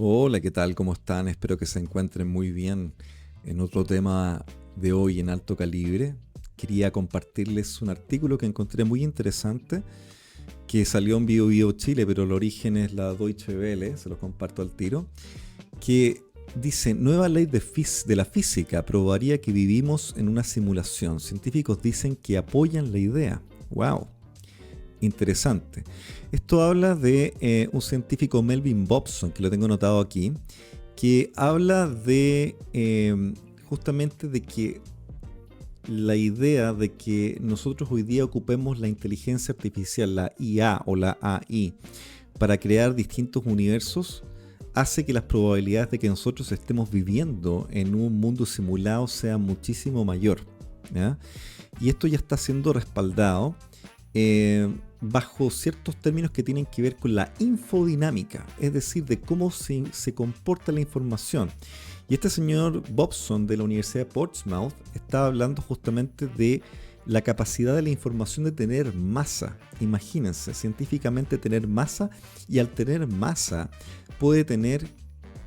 Hola, ¿qué tal? ¿Cómo están? Espero que se encuentren muy bien. En otro tema de hoy en alto calibre, quería compartirles un artículo que encontré muy interesante que salió en Bio Chile, pero el origen es la Deutsche Welle, se lo comparto al tiro, que dice, nueva ley de la física probaría que vivimos en una simulación. Científicos dicen que apoyan la idea. ¡Wow! Interesante. Esto habla de un científico Melvin Bobson, que lo tengo anotado aquí, que habla de justamente de que la idea de que nosotros hoy día ocupemos la inteligencia artificial, la IA o la AI, para crear distintos universos, hace que las probabilidades de que nosotros estemos viviendo en un mundo simulado sea muchísimo mayor, ¿ya? Y esto ya está siendo respaldado bajo ciertos términos que tienen que ver con la infodinámica, es decir, de cómo se comporta la información. Y este señor Bobson de la Universidad de Portsmouth está hablando justamente de la capacidad de la información de tener masa. Imagínense, científicamente tener masa, y al tener masa puede tener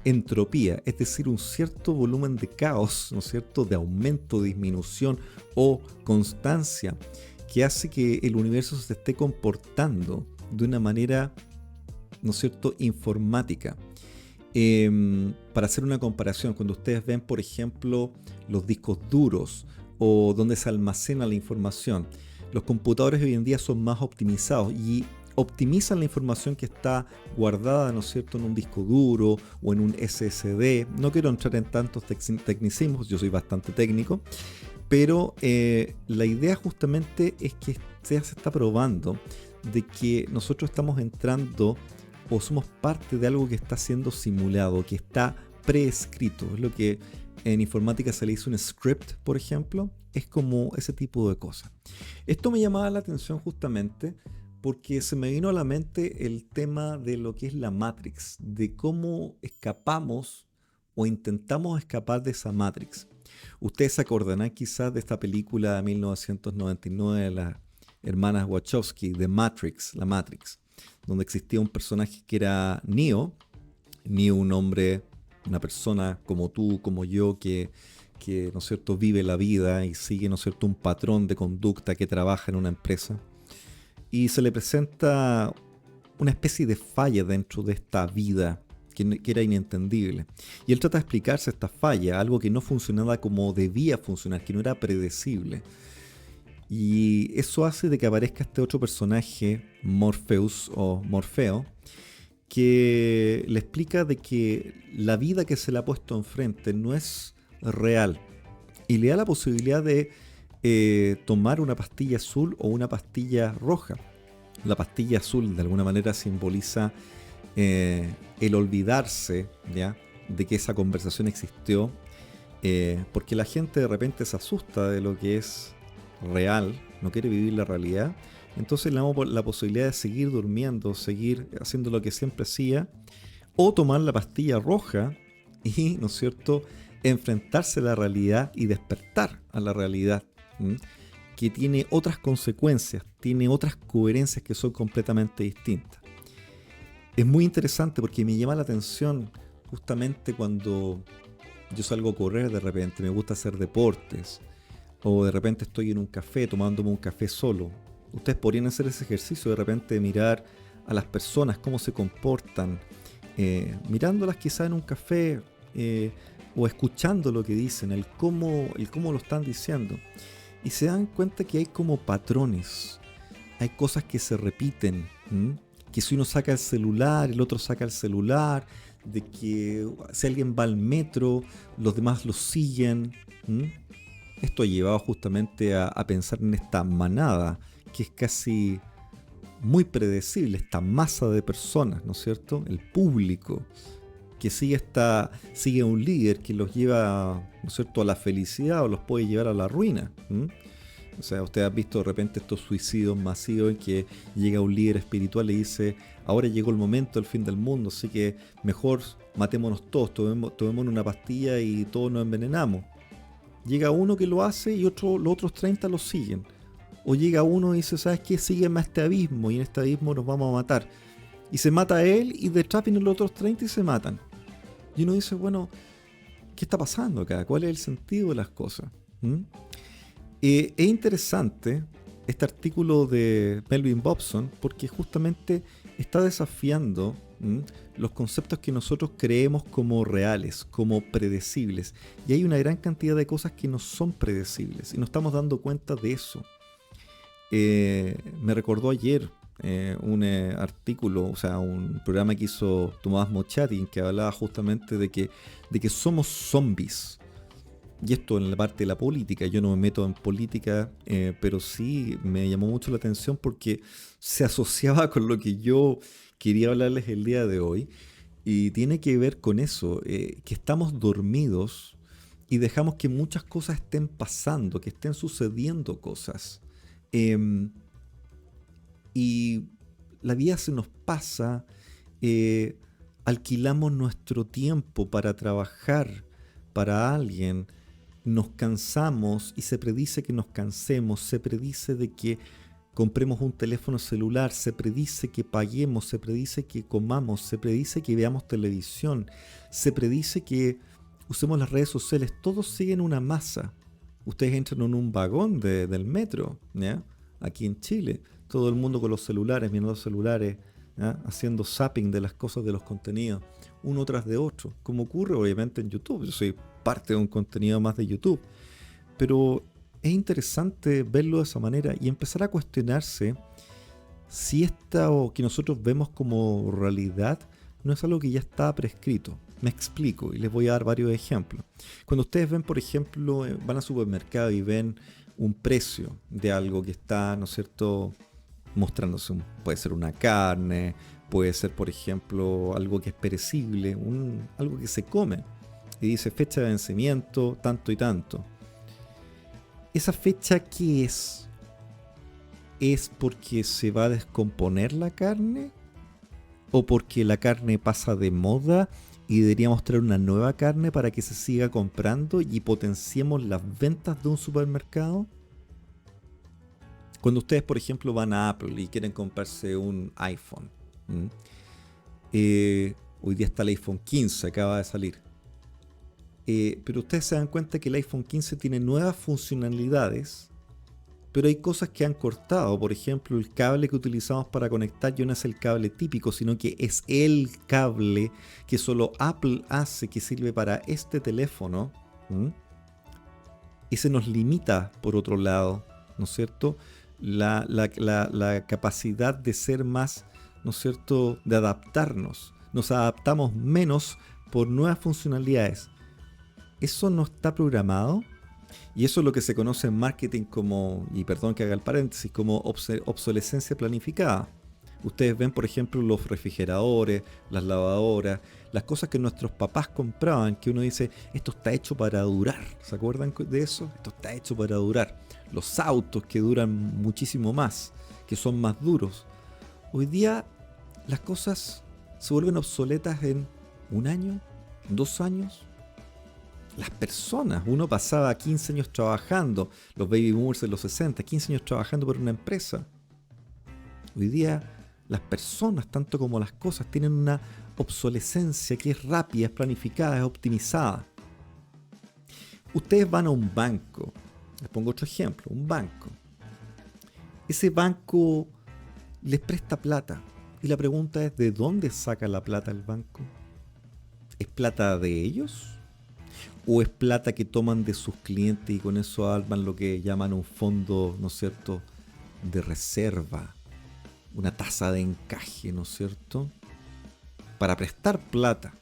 entropía, es decir, un cierto volumen de caos, ¿no es cierto?, de aumento, disminución o constancia, que hace que el universo se esté comportando de una manera, ¿no es cierto?, informática. Para hacer una comparación, cuando ustedes ven, por ejemplo, los discos duros o donde se almacena la información, los computadores hoy en día son más optimizados y optimizan la información que está guardada, ¿no es cierto?, en un disco duro o en un SSD. No quiero entrar en tantos tecnicismos, yo soy bastante técnico, pero la idea justamente es que se está probando de que nosotros estamos entrando o somos parte de algo que está siendo simulado, que está preescrito. Es lo que en informática se le dice un script, por ejemplo. Es como ese tipo de cosas. Esto me llamaba la atención justamente porque se me vino a la mente el tema de lo que es la Matrix, de cómo escapamos o intentamos escapar de esa Matrix. Ustedes se acordarán quizás de esta película de 1999 de las hermanas Wachowski, de Matrix, la Matrix, donde existía un personaje que era Neo, un hombre, una persona como tú, como yo, que ¿no es cierto?, vive la vida y sigue, ¿no es cierto?, un patrón de conducta, que trabaja en una empresa. Y se le presenta una especie de falla dentro de esta vida que era inentendible. Y él trata de explicarse esta falla, algo que no funcionaba como debía funcionar, que no era predecible. Y eso hace de que aparezca este otro personaje, Morpheus o Morfeo, que le explica de que la vida que se le ha puesto enfrente no es real. Y le da la posibilidad de tomar una pastilla azul o una pastilla roja. La pastilla azul de alguna manera simboliza el olvidarse, ¿ya?, de que esa conversación existió, porque la gente de repente se asusta de lo que es real, no quiere vivir la realidad. Entonces le damos la posibilidad de seguir durmiendo, seguir haciendo lo que siempre hacía, o tomar la pastilla roja y, ¿no es cierto?, enfrentarse a la realidad y despertar a la realidad, ¿m?, que tiene otras consecuencias, tiene otras coherencias que son completamente distintas. Es muy interesante porque me llama la atención justamente cuando yo salgo a correr de repente, me gusta hacer deportes, o de repente estoy en un café tomándome un café solo. Ustedes podrían hacer ese ejercicio de repente, de mirar a las personas, cómo se comportan, mirándolas quizás en un café, o escuchando lo que dicen, el cómo lo están diciendo. Y se dan cuenta que hay como patrones, hay cosas que se repiten, ¿m?, que si uno saca el celular, el otro saca el celular, de que si alguien va al metro, los demás lo siguen. ¿M? Esto ha llevado justamente a pensar en esta manada, que es casi muy predecible, esta masa de personas, ¿no es cierto? El público, que sigue a un líder que los lleva, ¿no es cierto?, a la felicidad o los puede llevar a la ruina. ¿M? O sea, usted ha visto de repente estos suicidios masivos en que llega un líder espiritual y dice, ahora llegó el momento del fin del mundo, así que mejor matémonos todos, tomemos una pastilla y todos nos envenenamos. Llega uno que lo hace y los otros 30 lo siguen. O llega uno y dice, ¿sabes qué? Sígueme a este abismo y en este abismo nos vamos a matar. Y se mata a él y detrás vienen los otros 30 y se matan. Y uno dice, bueno, ¿qué está pasando acá? ¿Cuál es el sentido de las cosas? ¿Mm? Es interesante este artículo de Melvin Bobson porque justamente está desafiando los conceptos que nosotros creemos como reales, como predecibles. Y hay una gran cantidad de cosas que no son predecibles y nos estamos dando cuenta de eso. Me recordó ayer un artículo, o sea, un programa que hizo Tomás Mochati en que hablaba justamente de que somos zombies. Y esto en la parte de la política, yo no me meto en política, pero sí me llamó mucho la atención porque se asociaba con lo que yo quería hablarles el día de hoy y tiene que ver con eso, que estamos dormidos y dejamos que muchas cosas estén pasando, que estén sucediendo cosas. Em, y la vida se nos pasa, eh, alquilamos nuestro tiempo para trabajar para alguien, nos cansamos y se predice que nos cansemos, se predice de que compremos un teléfono celular, se predice que paguemos, se predice que comamos, se predice que veamos televisión, se predice que usemos las redes sociales, todos siguen una masa. Ustedes entran en un vagón del metro, ¿ya? Aquí en Chile, todo el mundo con los celulares, mirando los celulares, ¿ya? Haciendo zapping de las cosas, de los contenidos, uno tras de otro, como ocurre obviamente en YouTube. Yo soy parte de un contenido más de YouTube, pero es interesante verlo de esa manera y empezar a cuestionarse si esto que nosotros vemos como realidad no es algo que ya está prescrito. Me explico y les voy a dar varios ejemplos. Cuando ustedes ven, por ejemplo, van al supermercado y ven un precio de algo que está, ¿no es cierto?, mostrándose. Puede ser una carne, puede ser, por ejemplo, algo que es perecible, algo que se come. Y dice fecha de vencimiento, tanto y tanto. ¿Esa fecha qué es? ¿Es porque se va a descomponer la carne? ¿O porque la carne pasa de moda y deberíamos traer una nueva carne para que se siga comprando y potenciemos las ventas de un supermercado? Cuando ustedes, por ejemplo, van a Apple y quieren comprarse un iPhone, hoy día está el iPhone 15, acaba de salir. Pero ustedes se dan cuenta que el iPhone 15 tiene nuevas funcionalidades, pero hay cosas que han cortado. Por ejemplo, el cable que utilizamos para conectar ya no es el cable típico, sino que es el cable que solo Apple hace, que sirve para este teléfono. Y se nos limita, por otro lado, ¿no es cierto?, la capacidad de ser más, ¿no es cierto?, de adaptarnos. Nos adaptamos menos por nuevas funcionalidades. Eso no está programado y eso es lo que se conoce en marketing como, y perdón que haga el paréntesis, como obsolescencia planificada. Ustedes ven, por ejemplo, los refrigeradores, las lavadoras, las cosas que nuestros papás compraban, que uno dice, esto está hecho para durar. ¿Se acuerdan de eso? Esto está hecho para durar. Los autos que duran muchísimo más, que son más duros. Hoy día las cosas se vuelven obsoletas en 1 año, 2 años. Las personas, uno pasaba 15 años trabajando, los baby boomers en los 60, 15 años trabajando por una empresa. Hoy día las personas, tanto como las cosas, tienen una obsolescencia que es rápida, es planificada, es optimizada. Ustedes van a un banco, les pongo otro ejemplo, un banco. Ese banco les presta plata y la pregunta es, ¿de dónde saca la plata el banco? ¿Es plata de ellos? ¿O es plata que toman de sus clientes y con eso arman lo que llaman un fondo, ¿no es cierto?, de reserva, una tasa de encaje, ¿no es cierto?, para prestar plata?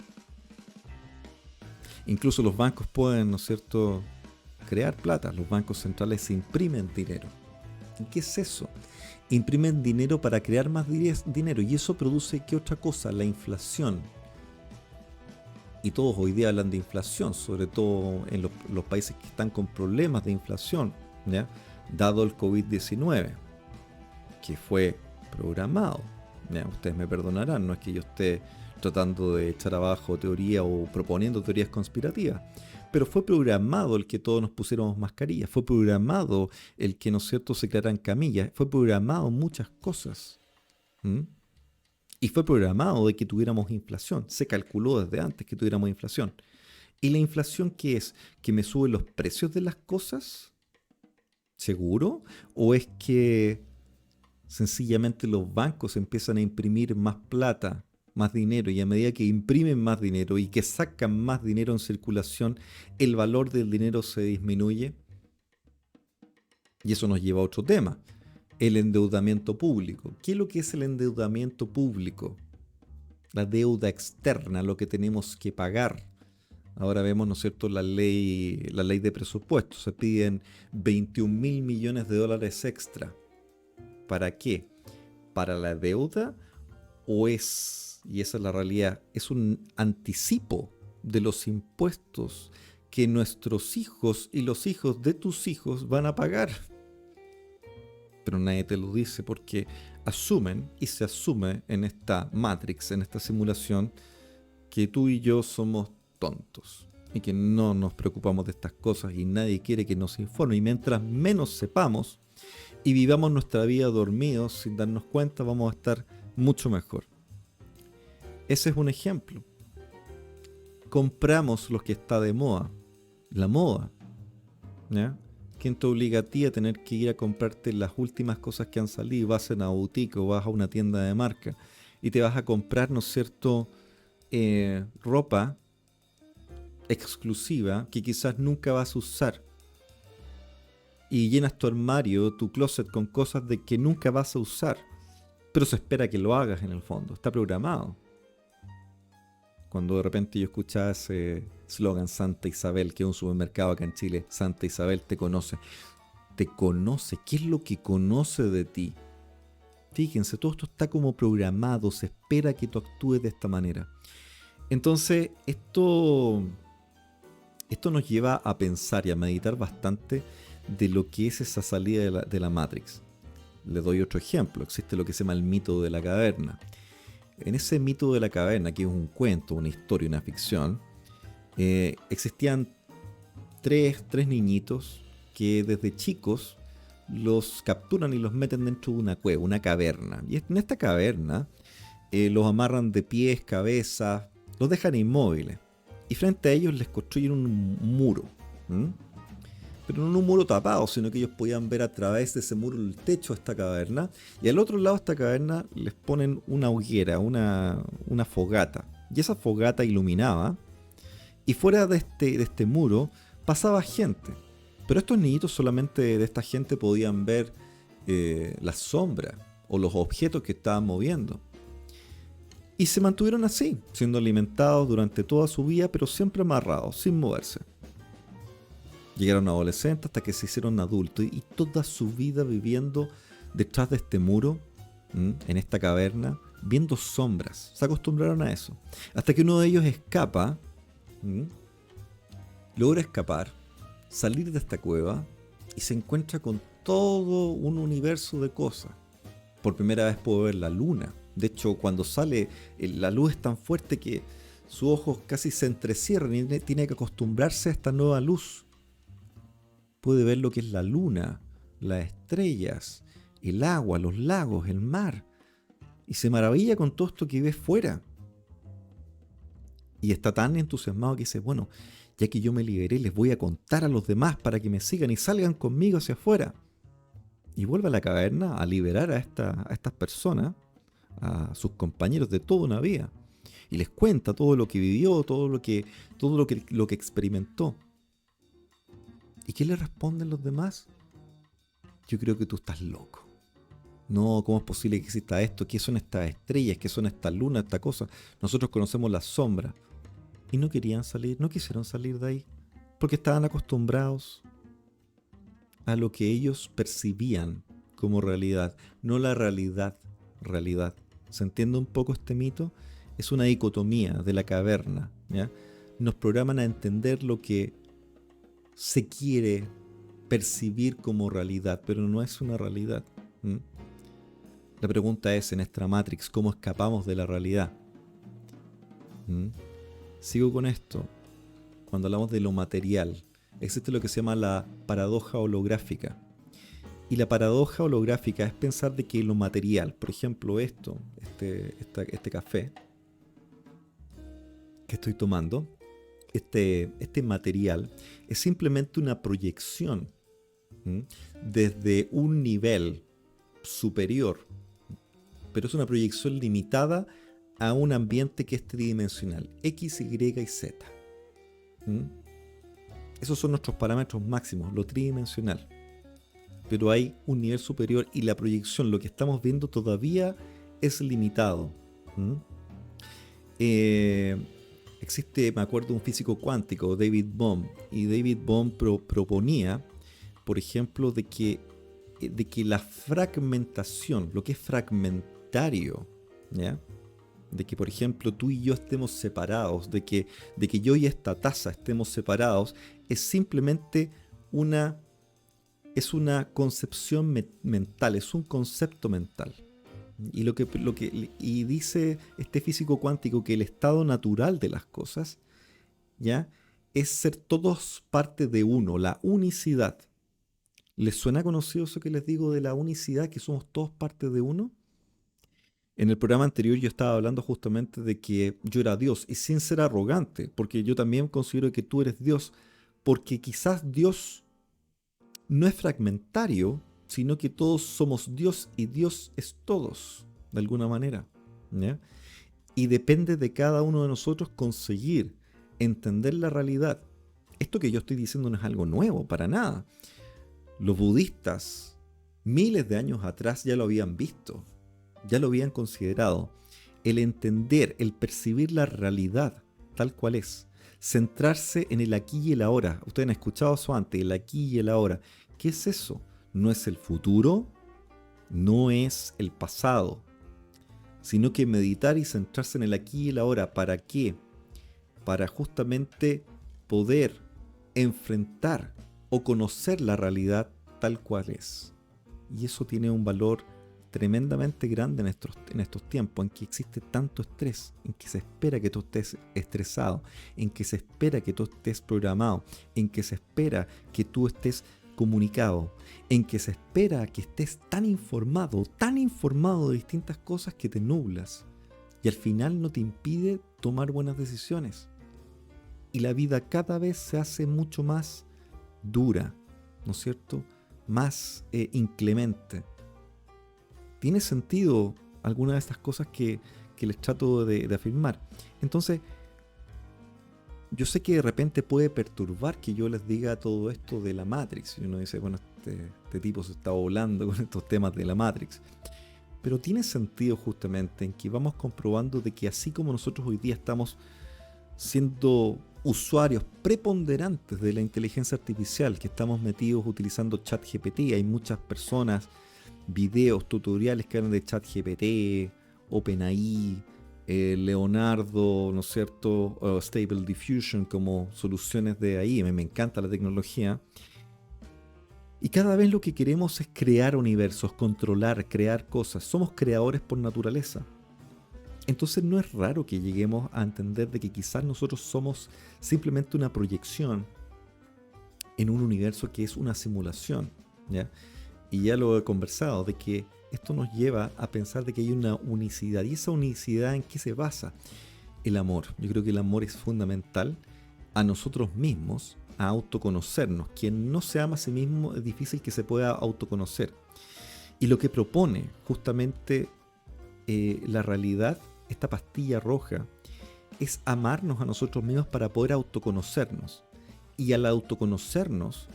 Incluso los bancos pueden, ¿no es cierto?, crear plata. Los bancos centrales imprimen dinero. ¿Y qué es eso? Imprimen dinero para crear más dinero. ¿Y eso produce qué otra cosa? La inflación. Y todos hoy día hablan de inflación, sobre todo en los países que están con problemas de inflación, ¿ya?, dado el COVID-19, que fue programado. ¿Ya? Ustedes me perdonarán, no es que yo esté tratando de echar abajo teoría o proponiendo teorías conspirativas, pero fue programado el que todos nos pusiéramos mascarillas, fue programado el que, ¿no es cierto?, se crearan camillas, fue programado muchas cosas. Y fue programado de que tuviéramos inflación. Se calculó desde antes que tuviéramos inflación. ¿Y la inflación qué es? ¿Que me suben los precios de las cosas? ¿Seguro? ¿O es que sencillamente los bancos empiezan a imprimir más plata, más dinero, y a medida que imprimen más dinero y que sacan más dinero en circulación, el valor del dinero se disminuye? Y eso nos lleva a otro tema, el endeudamiento público. ¿Qué es lo que es el endeudamiento público? La deuda externa, lo que tenemos que pagar. Ahora vemos, ¿no es cierto?, la ley de presupuestos. Se piden 21.000 millones de dólares extra. ¿Para qué? ¿Para la deuda? ¿O es, y esa es la realidad, es un anticipo de los impuestos que nuestros hijos y los hijos de tus hijos van a pagar? Pero nadie te lo dice porque asumen y se asume en esta Matrix, en esta simulación, que tú y yo somos tontos y que no nos preocupamos de estas cosas y nadie quiere que nos informe. Y mientras menos sepamos y vivamos nuestra vida dormidos sin darnos cuenta, vamos a estar mucho mejor. Ese es un ejemplo. Compramos lo que está de moda, la moda, ¿ya? ¿Quién te obliga a ti a tener que ir a comprarte las últimas cosas que han salido? Vas a una boutique o vas a una tienda de marca y te vas a comprar, ¿no es cierto?, ropa exclusiva que quizás nunca vas a usar. Y llenas tu armario, tu closet con cosas de que nunca vas a usar. Pero se espera que lo hagas en el fondo. Está programado. Cuando de repente yo escuchaba ese slogan Santa Isabel, que es un supermercado acá en Chile, Santa Isabel te conoce. Te conoce. ¿Qué es lo que conoce de ti? Fíjense, todo esto está como programado. Se espera que tú actúes de esta manera. Entonces, esto nos lleva a pensar y a meditar bastante de lo que es esa salida de la Matrix. Le doy otro ejemplo. Existe lo que se llama el mito de la caverna. En ese mito de la caverna, que es un cuento, una historia, una ficción, existían tres niñitos que desde chicos los capturan y los meten dentro de una cueva, una caverna. Y en esta caverna los amarran de pies, cabezas, los dejan inmóviles. Y frente a ellos les construyen un muro. Pero no un muro tapado, sino que ellos podían ver a través de ese muro el techo de esta caverna. Y al otro lado de esta caverna les ponen una hoguera, una fogata. Y esa fogata iluminaba. Y fuera de este muro pasaba gente. Pero estos niñitos solamente de esta gente podían ver las sombras o los objetos que estaban moviendo. Y se mantuvieron así, siendo alimentados durante toda su vida, pero siempre amarrados, sin moverse. Llegaron adolescentes hasta que se hicieron adultos y toda su vida viviendo detrás de este muro, en esta caverna, viendo sombras. Se acostumbraron a eso. Hasta que uno de ellos escapa, logra escapar, salir de esta cueva y se encuentra con todo un universo de cosas. Por primera vez pudo ver la luna. De hecho, cuando sale, la luz es tan fuerte que sus ojos casi se entrecierran y tiene que acostumbrarse a esta nueva luz. Puede ver lo que es la luna, las estrellas, el agua, los lagos, el mar. Y se maravilla con todo esto que ve fuera. Y está tan entusiasmado que dice, bueno, ya que yo me liberé, les voy a contar a los demás para que me sigan y salgan conmigo hacia afuera. Y vuelve a la caverna a liberar a estas personas, a sus compañeros de toda una vida. Y les cuenta todo lo que vivió, todo lo que experimentó. ¿Y qué le responden los demás? Yo creo que tú estás loco. No, ¿cómo es posible que exista esto? ¿Qué son estas estrellas? ¿Qué son estas lunas? Esta cosa. Nosotros conocemos las sombras. Y no querían salir, no quisieron salir de ahí. Porque estaban acostumbrados a lo que ellos percibían como realidad. No la realidad. ¿Se entiende un poco este mito? Es una dicotomía de la caverna, ¿ya? Nos programan a entender lo que se quiere percibir como realidad, pero no es una realidad. La pregunta es, en esta Matrix, ¿cómo escapamos de la realidad? Sigo con esto. Cuando hablamos de lo material, existe lo que se llama la paradoja holográfica. Y la paradoja holográfica es pensar de que lo material, por ejemplo este café que estoy tomando, este material, es simplemente una proyección, ¿m? Desde un nivel superior, pero es una proyección limitada a un ambiente que es tridimensional, X, Y y Z. ¿M? Esos son nuestros parámetros máximos, lo tridimensional. Pero hay un nivel superior y la proyección, lo que estamos viendo todavía es limitado. ¿M? Existe, me acuerdo, un físico cuántico, David Bohm, y David Bohm proponía, por ejemplo, de que la fragmentación, lo que es fragmentario, ¿ya? De que, por ejemplo, tú y yo estemos separados, de que yo y esta taza estemos separados, es simplemente una concepción mental, es un concepto mental. Y y dice este físico cuántico que el estado natural de las cosas, ¿ya? Es ser todos parte de uno, la unicidad. ¿Les suena conocido eso que les digo de la unicidad, que somos todos parte de uno? En el programa anterior yo estaba hablando justamente de que yo era Dios, y sin ser arrogante, porque yo también considero que tú eres Dios, porque quizás Dios no es fragmentario, sino que todos somos Dios y Dios es todos, de alguna manera, ¿ya? Y depende de cada uno de nosotros conseguir entender la realidad. Esto que yo estoy diciendo no es algo nuevo, para nada. Los budistas, miles de años atrás, ya lo habían visto, ya lo habían considerado. El entender, el percibir la realidad tal cual es, centrarse en el aquí y el ahora. Ustedes han escuchado eso antes, el aquí y el ahora. ¿Qué es eso? No es el futuro, no es el pasado, sino que meditar y centrarse en el aquí y el ahora. ¿Para qué? Para justamente poder enfrentar o conocer la realidad tal cual es. Y eso tiene un valor tremendamente grande en estos tiempos en que existe tanto estrés, en que se espera que tú estés estresado, en que se espera que tú estés programado, en que se espera que tú estés comunicado, en que se espera que estés tan informado de distintas cosas que te nublas y al final no te impide tomar buenas decisiones. Y la vida cada vez se hace mucho más dura, ¿no es cierto? Más inclemente. ¿Tiene sentido alguna de estas cosas que les trato de afirmar? Entonces, yo sé que de repente puede perturbar que yo les diga todo esto de la Matrix. Y uno dice, bueno, este tipo se está volando con estos temas de la Matrix. Pero tiene sentido justamente en que vamos comprobando de que así como nosotros hoy día estamos siendo usuarios preponderantes de la inteligencia artificial, que estamos metidos utilizando ChatGPT, hay muchas personas, videos, tutoriales que hablan de ChatGPT, OpenAI, Leonardo, ¿no es cierto? Stable Diffusion como soluciones de ahí. Me encanta la tecnología. Y cada vez lo que queremos es crear universos, controlar, crear cosas. Somos creadores por naturaleza. Entonces no es raro que lleguemos a entender de que quizás nosotros somos simplemente una proyección en un universo que es una simulación, ¿ya? Y ya lo he conversado, de que esto nos lleva a pensar de que hay una unicidad. ¿Y esa unicidad en qué se basa? El amor. Yo creo que el amor es fundamental a nosotros mismos, a autoconocernos. Quien no se ama a sí mismo es difícil que se pueda autoconocer. Y lo que propone justamente la realidad, esta pastilla roja, es amarnos a nosotros mismos para poder autoconocernos. Y al autoconocernos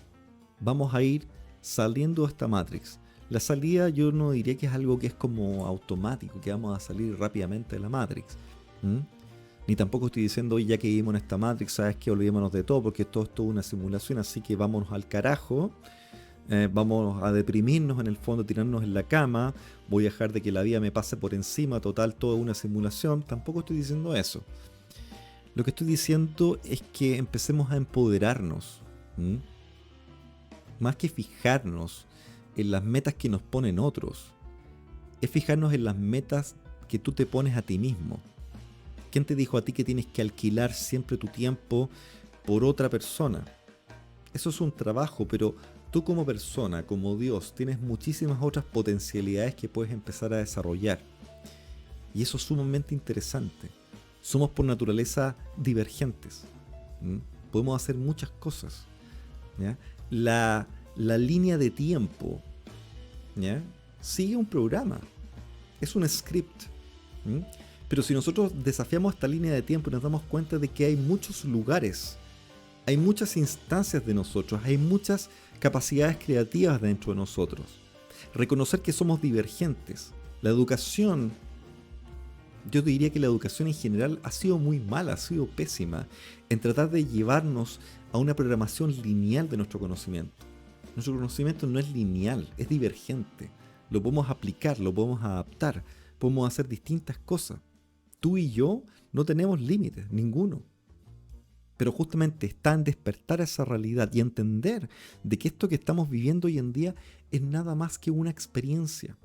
vamos a ir saliendo de esta Matrix. La salida yo no diría que es algo que es como automático, que vamos a salir rápidamente de la Matrix. Ni tampoco estoy diciendo, oye, ya que vivimos en esta Matrix, sabes que olvidémonos de todo, porque todo esto es una simulación, así que vámonos al carajo. Vamos a deprimirnos en el fondo, tirarnos en la cama, voy a dejar de que la vida me pase por encima, total, todo es una simulación. Tampoco estoy diciendo eso. Lo que estoy diciendo es que empecemos a empoderarnos. Más que fijarnos en las metas que nos ponen otros, es fijarnos en las metas que tú te pones a ti mismo. ¿Quién te dijo a ti que tienes que alquilar siempre tu tiempo por otra persona? Eso es un trabajo, pero tú como persona, como Dios, tienes muchísimas otras potencialidades que puedes empezar a desarrollar. Y eso es sumamente interesante. Somos por naturaleza divergentes. ¿Mm? Podemos hacer muchas cosas. ¿Ya? La línea de tiempo, ¿ya? Sigue un programa. Es un script. ¿Mm? Pero si nosotros desafiamos esta línea de tiempo y nos damos cuenta de que hay muchos lugares, hay muchas instancias de nosotros, hay muchas capacidades creativas dentro de nosotros. Reconocer que somos divergentes. La educación, yo diría que la educación en general ha sido muy mala, ha sido pésima en tratar de llevarnos a una programación lineal de nuestro conocimiento. Nuestro conocimiento no es lineal, es divergente. Lo podemos aplicar, lo podemos adaptar, podemos hacer distintas cosas. Tú y yo no tenemos límites, ninguno. Pero justamente está en despertar esa realidad y entender de que esto que estamos viviendo hoy en día es nada más que una experiencia.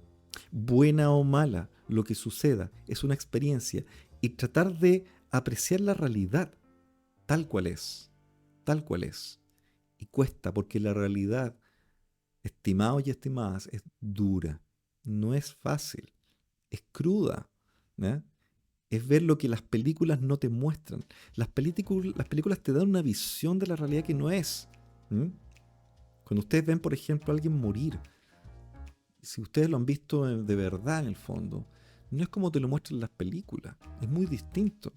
Buena o mala, lo que suceda es una experiencia. Y tratar de apreciar la realidad tal cual es. Tal cual es. Y cuesta porque la realidad, estimados y estimadas, es dura. No es fácil. Es cruda. ¿Ya? Es ver lo que las películas no te muestran. Las películas te dan una visión de la realidad que no es. ¿Mm? Cuando ustedes ven, por ejemplo, a alguien morir, si ustedes lo han visto de verdad en el fondo, no es como te lo muestran las películas. Es muy distinto.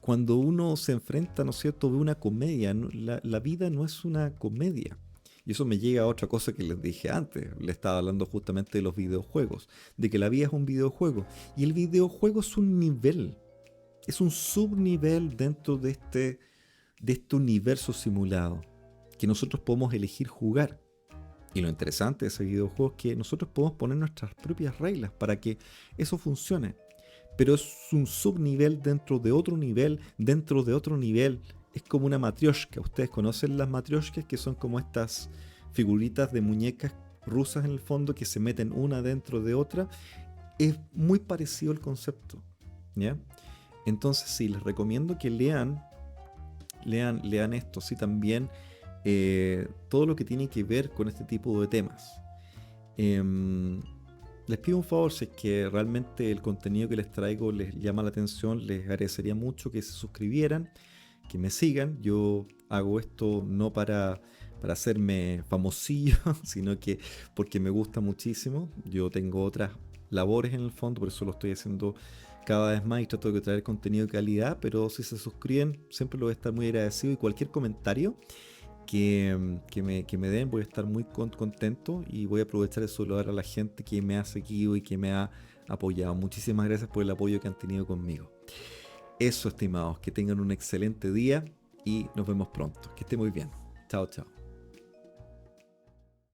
Cuando uno se enfrenta, ¿no es cierto?, de una comedia, la vida no es una comedia. Y eso me llega a otra cosa que les dije antes. Le estaba hablando justamente de los videojuegos, de que la vida es un videojuego. Y el videojuego es un nivel, es un subnivel dentro de este universo simulado que nosotros podemos elegir jugar. Y lo interesante de ese videojuego es que nosotros podemos poner nuestras propias reglas para que eso funcione. Pero es un subnivel dentro de otro nivel, dentro de otro nivel. Es como una matrioshka. Ustedes conocen las matrioshkas, que son como estas figuritas de muñecas rusas en el fondo que se meten una dentro de otra. Es muy parecido el concepto. ¿Ya? Entonces sí, les recomiendo que lean esto. Sí, también todo lo que tiene que ver con este tipo de temas. Les pido un favor, si es que realmente el contenido que les traigo les llama la atención, les agradecería mucho que se suscribieran, que me sigan. Yo hago esto no para hacerme famosillo, sino que porque me gusta muchísimo. Yo tengo otras labores en el fondo, por eso lo estoy haciendo cada vez más y trato de traer contenido de calidad, pero si se suscriben siempre lo voy a estar muy agradecido y cualquier comentario que me den, voy a estar muy contento y voy a aprovechar de saludar a la gente que me ha seguido y que me ha apoyado. Muchísimas gracias por el apoyo que han tenido conmigo. Eso, estimados, que tengan un excelente día y nos vemos pronto. Que esté muy bien. Chao, chao.